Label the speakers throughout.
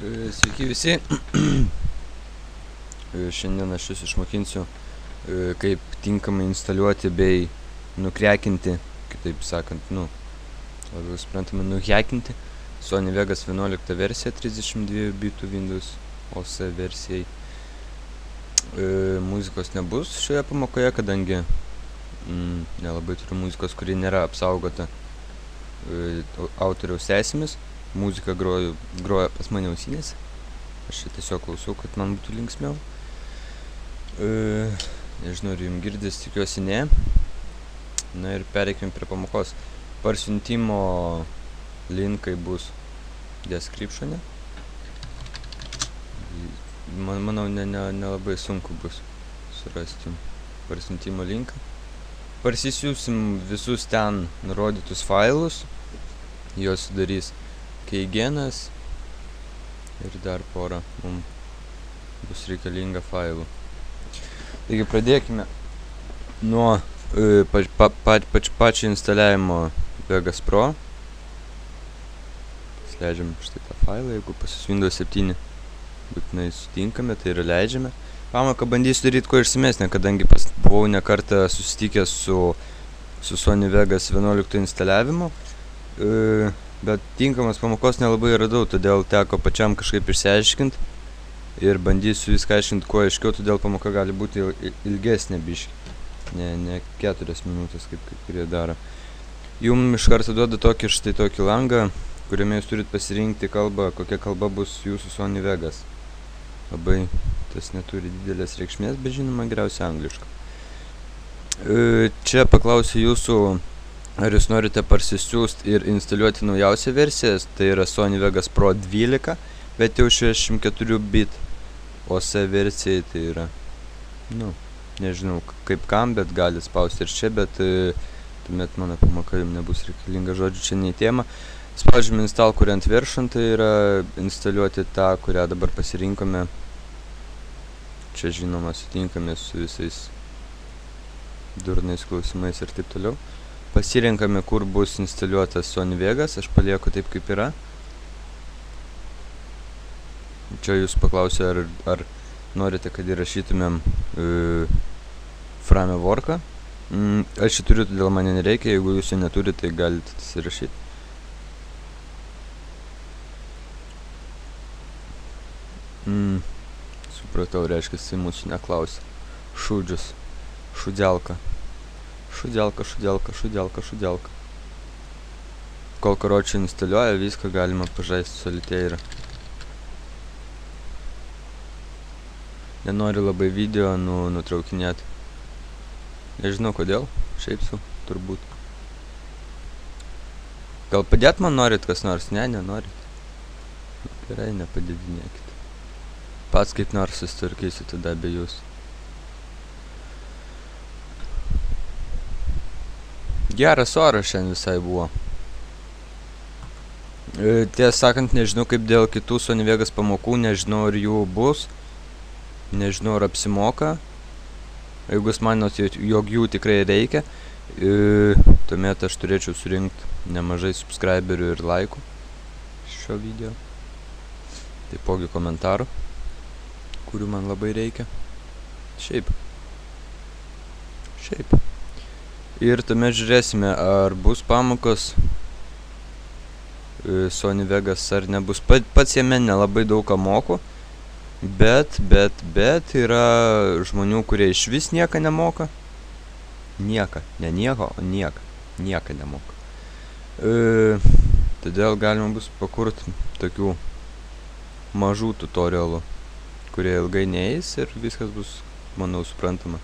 Speaker 1: Sveiki visi. Šiandien aš jūs išmokinsiu, kaip tinkamai instaliuoti bei nukrekinti, kitaip sakant, labiau suprantama, nuhekinti Sony Vegas 11 versiją 32 bitų Windows OS versijai. Muzikos nebus šioje pamokoje, kadangi nelabai turiu muzikos, kuri nėra apsaugota autoriaus teisėmis. Muzika groja pas mane ausinėse. Aš čia tiesiog klausau, kad man būtų linksmiau. Nežinau, ar jums girdės, tikiuosi ne. Na ir pereikim prie pamokos. Parsiuntimo linkai bus descriptione. Manau, nelabai sunku bus surasti parsiuntimo linką. Parsisiųsim visus ten nurodytus failus. Jos sudarys Keigenas ir dar porą mums bus reikalinga failų. Taigi pradėkime nuo pačio instaliavimo Vegas Pro. Leidžiam štai tą failą, jeigu pas jūs Windows 7 būtinai sutinkame, tai ir leidžiame. Pamoką bandysiu daryti kuo išsamesnę, kadangi buvau ne kartą susitikęs su Sony Vegas 11 instaliavimu. Bet tinkamas pamokos nelabai radau, todėl teko pačiam kažkaip išsiaiškinti ir bandysiu viską aiškinti kuo aiškiau, todėl pamoka gali būti ilgesnė biškį, ne 4 minutės, kaip kurie daro. Jums iš karto duoda tokį langą, kuriame jūs turit pasirinkti kalbą, kokia kalba bus jūsų Sony Vegas. Labai tas neturi didelės reikšmės, bet žinoma geriausia angliška. Čia paklausiu jūsų, ar jūs norite parsisiųsti ir instaliuoti naujausią versiją, tai yra Sony Vegas Pro 12, bet jau 64 bit OS versijai, tai yra, nežinau kaip kam, bet gali spausti ir čia, bet tuomet mano pamoka jums nebus reikalinga, žodžiu, čia ne į temą. Spaudžiame install current version, tai yra instaliuoti tą, kurią dabar pasirinkome. Čia žinoma sutinkame su visais durnais klausimais ir taip toliau. Pasirenkame, kur bus instaliuotas Sony Vegas, aš palieku taip, kaip yra. Čia jūs paklausiu, ar norite, kad įrašytumėm frameworką. Aš jį turiu, todėl man nereikia, jeigu jūs jį neturite, tai galite įrašyti. Supratau, reiškia, jis mūsų neklausia. Šūdžius, šūdzelka. Šudelka. Kol karočiui instaliuoja, viską galima pažaisti solitaire. Nenoriu labai video nutraukinėti. Nežinau kodėl, šiaip su, turbūt. Gal padėt man norit kas nors? Ne, nenorit. Gerai, nepadėdinėkit. Pats kaip nors susitvarkysiu tada be jūs. Geras oras šiandien visai buvo. Tiesą sakant, nežinau kaip dėl kitų Sony Vegas pamokų, nežinau ar jų bus, nežinau ar apsimoka. Jeigu jūs manot, jog jų tikrai reikia, tuomet aš turėčiau surinkti nemažai subscriberių ir laikų šio video. Taipogi komentarų, kurių man labai reikia. Šiaip. Ir tuomet žiūrėsime, ar bus pamokos Sony Vegas ar nebus. Pats jame nelabai daug ką moku, bet yra žmonių, kurie iš vis nieką nemoka. Nieką nemoka. Todėl galima bus pakurti tokių mažų tutorialų, kurie ilgai neeis ir viskas bus, manau, suprantama.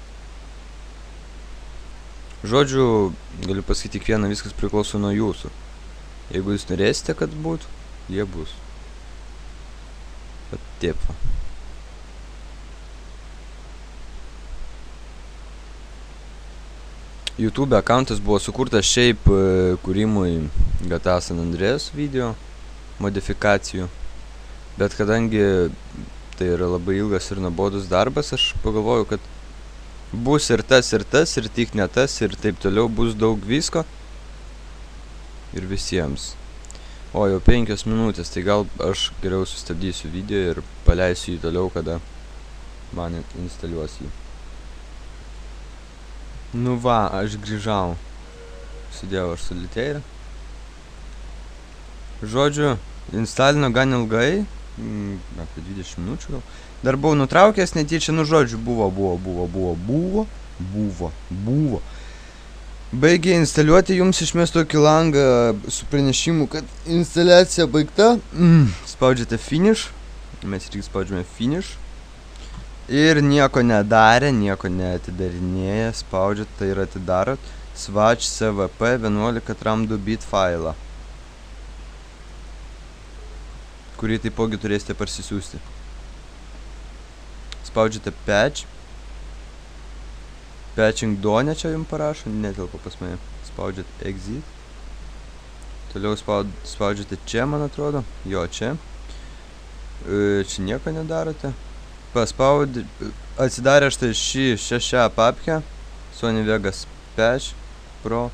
Speaker 1: Žodžiu, galiu pasakyti tik vieną, viskas priklauso nuo jūsų. Jeigu jūs norėsite, kad būtų, jie bus. Bet taip va. YouTube accountas buvo sukurtas šiaip kūrimui GTA San Andreas video modifikacijų. Bet kadangi tai yra labai ilgas ir nuobodus darbas, aš pagalvoju, kad bus ir tas, ir tik ne tas, ir taip toliau bus daug visko. Ir visiems. O, jau 5 minutės, tai gal aš geriau sustabdysiu video ir paleisiu jį toliau, kada man instaliuos jį. Nu va, aš grįžau. Sudėjau aš solitaire. Žodžiu, instalino gan ilgai, apie 20 minučių gal. Dar buvau nutraukęs netyčia, nu žodžiu, buvo. Baigė instaliuoti, jums išmes tokį langą su pranešimu, kad instaliacija baigta. Spaudžiate finish, mes irgi spaudžiame finish. Ir nieko nedarė, nieko neatidarinėja, spaudžiat, tai ir atidarot. Swatch CVP 11 tram2 bit failą, kurį taipogi turėsite parsisiųsti. Spaudžiate patch. Patching donė čia jums parašo, netelpa pas mane. Spaudžiate exit. Toliau spaudžiate čia, man atrodo. Jo, čia. Čia nieko nedarote. Atsidarė štai šią papkę. Sony Vegas patch. Pro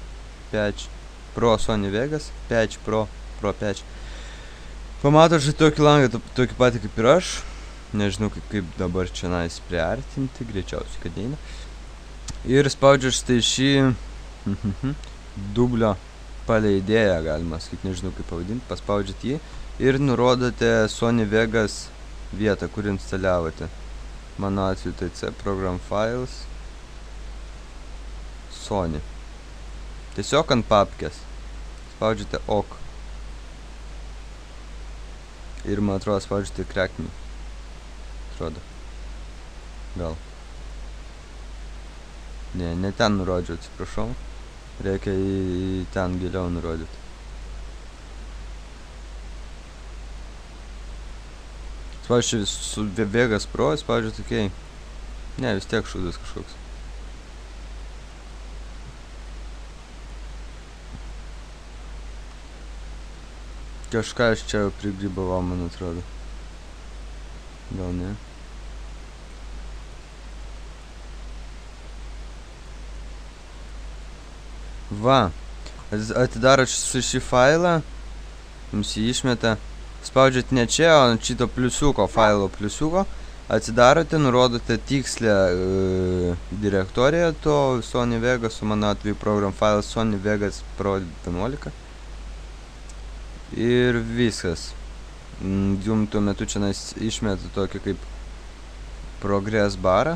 Speaker 1: Sony Vegas. Patch Pro patch. Pamato štai tokį langą, tokį patį kaip ir aš. Nežinau, kaip dabar čia nais priartinti, greičiausiai, kad neina. Ir spaudžiu štai šį dublio paleidėją, galima sakyti, nežinau kaip pavadinti. Paspaudžiat jį ir nurodote Sony Vegas vietą, kur instaliavote. Mano atveju tai C, Program Files, Sony. Tiesiog ant papkės. Spaudžiate OK. Ir man atrodo spaudžiate Crack Me. Atrodo. Gal. Ne ten nurodžiau, atsiprašau. Reikia į ten giliau nurodyti. Spaudžiu su Vegas Pro, spaudžiu tokiai. Ne, vis tiek šūdas kažkoks. Kažką aš čia prigrybavau, man atrodo. Gal ne? Va, atidarot su šį failą, jums jį išmeta, spaudžiat ne čia, o šito pliusiuko, failo pliusiuko, atsidarote, nurodote tikslę direktoriją to Sony Vegas, su mano atveju Program Files Sony Vegas Pro 11 ir viskas. Jums tuo metu čia išmeta tokį kaip progress barą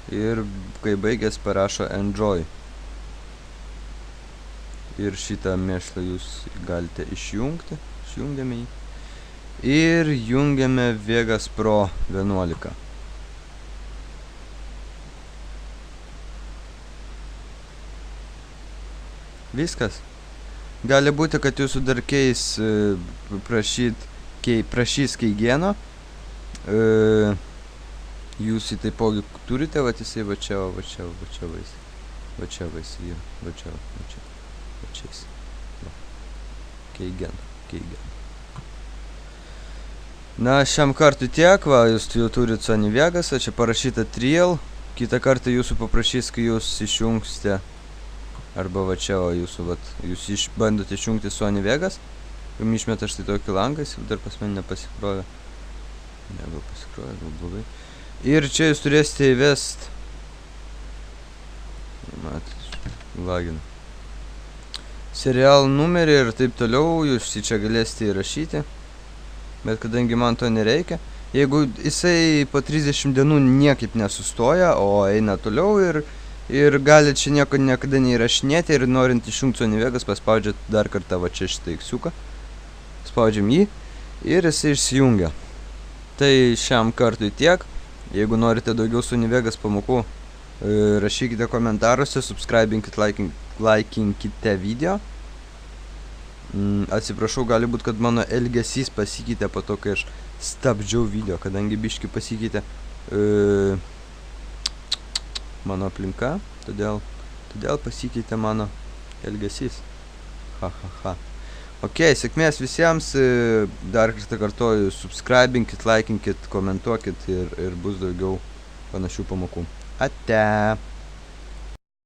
Speaker 1: ir kai baigęs parašo enjoy. Ir šitą mėšlą jūs galite išjungti. Išjungiame jį. Ir jungiame Vegas Pro 11. Viskas. Gali būti, kad jūsų dar keis prašys keigeno. Jūs jį taipogi turite, va jisai va čia Keigen. Na, šiam kartui tiek, va, jūs jau turit Sony Vegasą, čia parašyta trial. Kitą kartą jūsų paprašys, kai jūs išjungsite, arba va čia, jūs bandote išjungti Sony Vegas, jums išmeta štai tokį langą, jis dar pas mane nepasikrovė. Ne, gal pasikrovė, gal blogai. Ir čia jūs turėsite įvest, laginu, serial numerį ir taip toliau, jūs čia galėsite įrašyti, bet kadangi man to nereikia, jeigu jisai po 30 dienų niekaip nesustoja, o eina toliau ir galite čia nieko niekada neįrašinėti ir norint išjungti Sony Vegas, paspaudžiat dar kartą va čia šitą X-uką, spaudžiam jį ir jisai išsijungia. Tai šiam kartui tiek, jeigu norite daugiau Sony Vegas pamokų, rašykite komentaruose, subscribinkite, laikinkite video. Atsiprašau, gali būt, kad mano elgesys pasikeitė po to, kai aš stabdžiau video, kadangi biški pasikeitė mano aplinka, todėl pasikeitė mano elgesys. Ok, sėkmės visiems, dar kartą kartuoju, subscribinkit, laikinkit, komentuokit ir bus daugiau panašių pamokų. Ate!